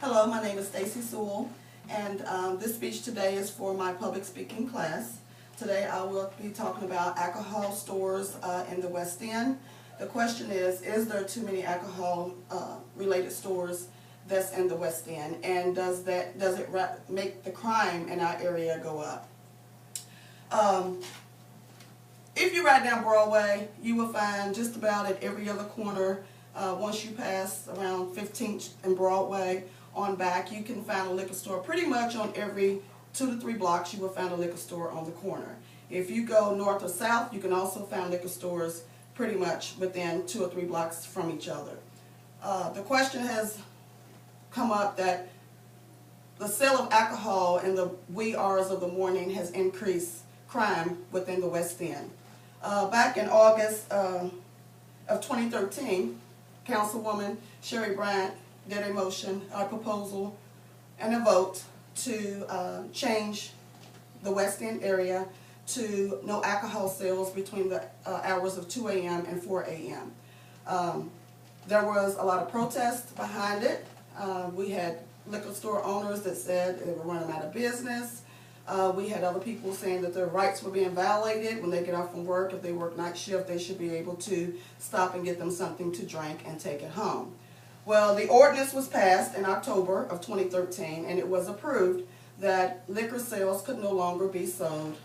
Hello, my name is Stacy Sewell, and this speech today is for my public speaking class. Today I will be talking about alcohol stores in the West End. The question is there too many alcohol related stores that's in the West End, and does it make the crime in our area go up? If you ride down Broadway, you will find just about at every other corner, once you pass around 15th and Broadway on back, you can find a liquor store. Pretty much on every 2 to 3 blocks you will find a liquor store on the corner. If you go north or south, you can also find liquor stores pretty much within 2 or 3 blocks from each other. The question has come up that the sale of alcohol in the wee hours of the morning has increased crime within the West End. Back in August of 2013, Councilwoman Sherry Bryant did a motion, a proposal, and a vote to change the West End area to no alcohol sales between the hours of 2 a.m. and 4 a.m. There was a lot of protest behind it. We had liquor store owners that said they were running out of business. We had other people saying that their rights were being violated when they get off from work. If they work night shift, they should be able to stop and get them something to drink and take it home. Well, the ordinance was passed in October of 2013, and it was approved that liquor sales could no longer be sold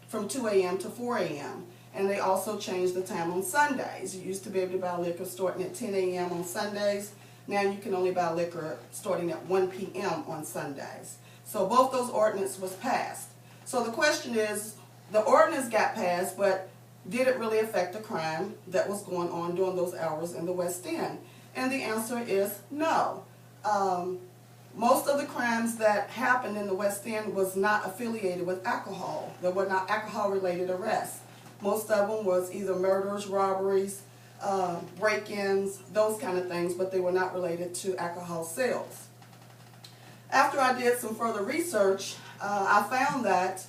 from 2 a.m. to 4 a.m. And they also changed the time on Sundays. You used to be able to buy liquor starting at 10 a.m. on Sundays. Now you can only buy liquor starting at 1 p.m. on Sundays. So both those ordinances was passed. So the question is, the ordinance got passed, but did it really affect the crime that was going on during those hours in the West End? And the answer is no. Most of the crimes that happened in the West End was not affiliated with alcohol. There were not alcohol-related arrests. Most of them was either murders, robberies, break-ins, those kind of things, but they were not related to alcohol sales. After I did some further research, I found that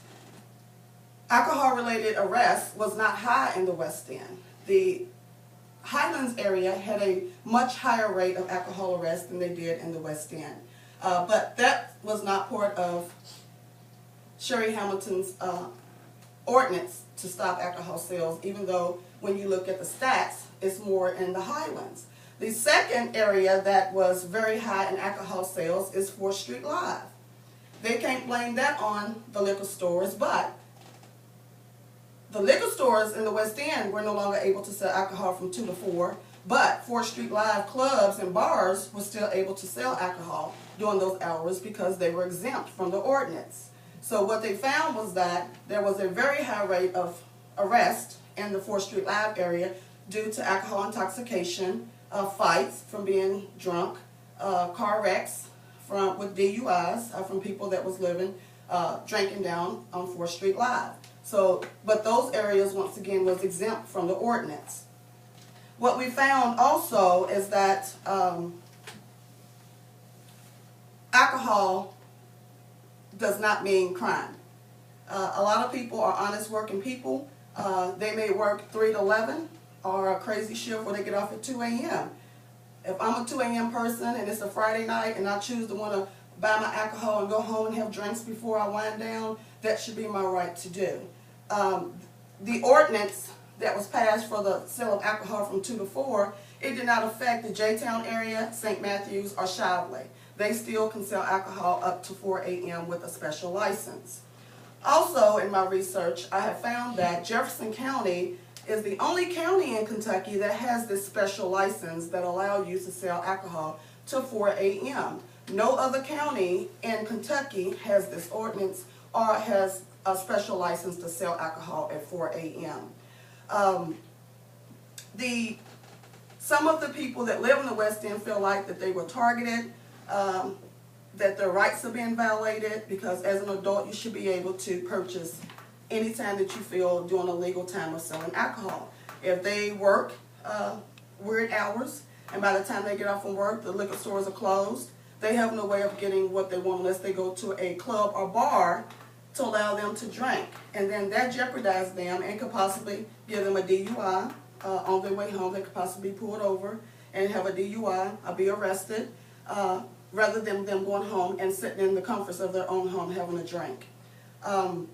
alcohol-related arrests was not high in the West End. The Highlands area had a much higher rate of alcohol arrests than they did in the West End. But that was not part of Sherry Hamilton's ordinance to stop alcohol sales, even though when you look at the stats, it's more in the Highlands. The second area that was very high in alcohol sales is 4th Street Live. They can't blame that on the liquor stores, but the liquor stores in the West End were no longer able to sell alcohol from 2 to 4, but 4th Street Live clubs and bars were still able to sell alcohol during those hours because they were exempt from the ordinance. So what they found was that there was a very high rate of arrest in the 4th Street Live area due to alcohol intoxication, fights from being drunk, car wrecks with DUIs from people that was living, drinking down on 4th Street Live. So, but those areas, once again, was exempt from the ordinance. What we found also is that alcohol does not mean crime. A lot of people are honest working people. They may work 3 to 11 or a crazy shift where they get off at 2 a.m. If I'm a 2 a.m. person and it's a Friday night and I choose to want to buy my alcohol and go home and have drinks before I wind down, that should be my right to do. The ordinance that was passed for the sale of alcohol from 2 to 4, it did not affect the J-Town area, St. Matthews, or Shively. They still can sell alcohol up to 4 a.m. with a special license. Also, in my research, I have found that Jefferson County is the only county in Kentucky that has this special license that allows you to sell alcohol to 4 a.m. No other county in Kentucky has this ordinance or has a special license to sell alcohol at 4 a.m. Some of the people that live in the West End feel like that they were targeted, that their rights are being violated, because as an adult you should be able to purchase anytime that you feel during a legal time of selling alcohol. If they work weird hours and by the time they get off from work the liquor stores are closed, they have no way of getting what they want unless they go to a club or bar to allow them to drink. And then that jeopardizes them and could possibly give them a DUI. On their way home they could possibly be pulled over and have a DUI or be arrested. rather than them going home and sitting in the comforts of their own home having a drink. Now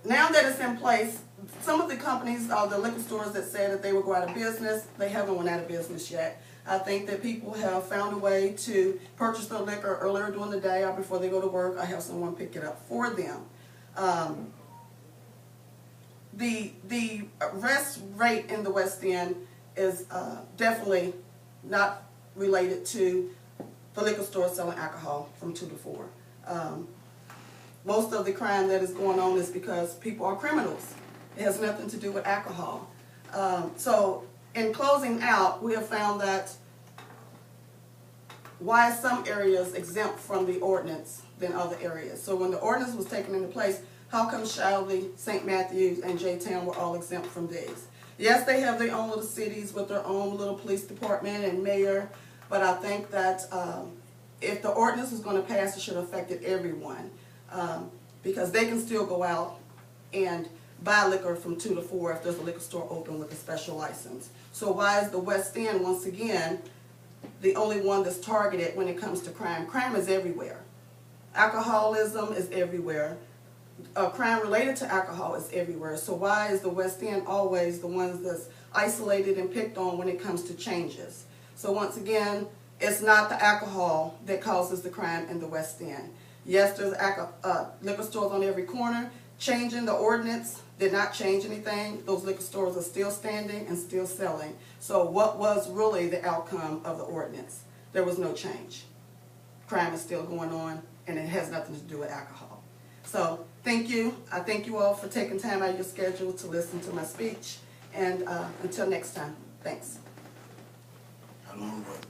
that it's in place, some of the companies, the liquor stores that said that they would go out of business, they haven't went out of business yet. I think that people have found a way to purchase their liquor earlier during the day or before they go to work. I have someone pick it up for them. The arrest rate in the West End is definitely not related to the liquor store selling alcohol from 2 to 4. Most of the crime that is going on is because people are criminals. It has nothing to do with alcohol. So in closing out, we have found that why some areas exempt from the ordinance than other areas. So when the ordinance was taken into place, how come Shiley, St. Matthews, and J-Town were all exempt from these? Yes, they have their own little cities with their own little police department and mayor, but I think that if the ordinance was going to pass, it should have affected everyone, because they can still go out and buy liquor from 2 to 4 if there's a liquor store open with a special license. So why is the West End, once again, the only one that's targeted when it comes to crime? Crime is everywhere. Alcoholism is everywhere. Crime related to alcohol is everywhere. So why is the West End always the ones that's isolated and picked on when it comes to changes? So once again, it's not the alcohol that causes the crime in the West End. Yes, there's liquor stores on every corner. Changing the ordinance did not change anything. Those liquor stores are still standing and still selling. So what was really the outcome of the ordinance? There was no change. Crime is still going on, and it has nothing to do with alcohol. So thank you. I thank you all for taking time out of your schedule to listen to my speech. And until next time, thanks. How long was it?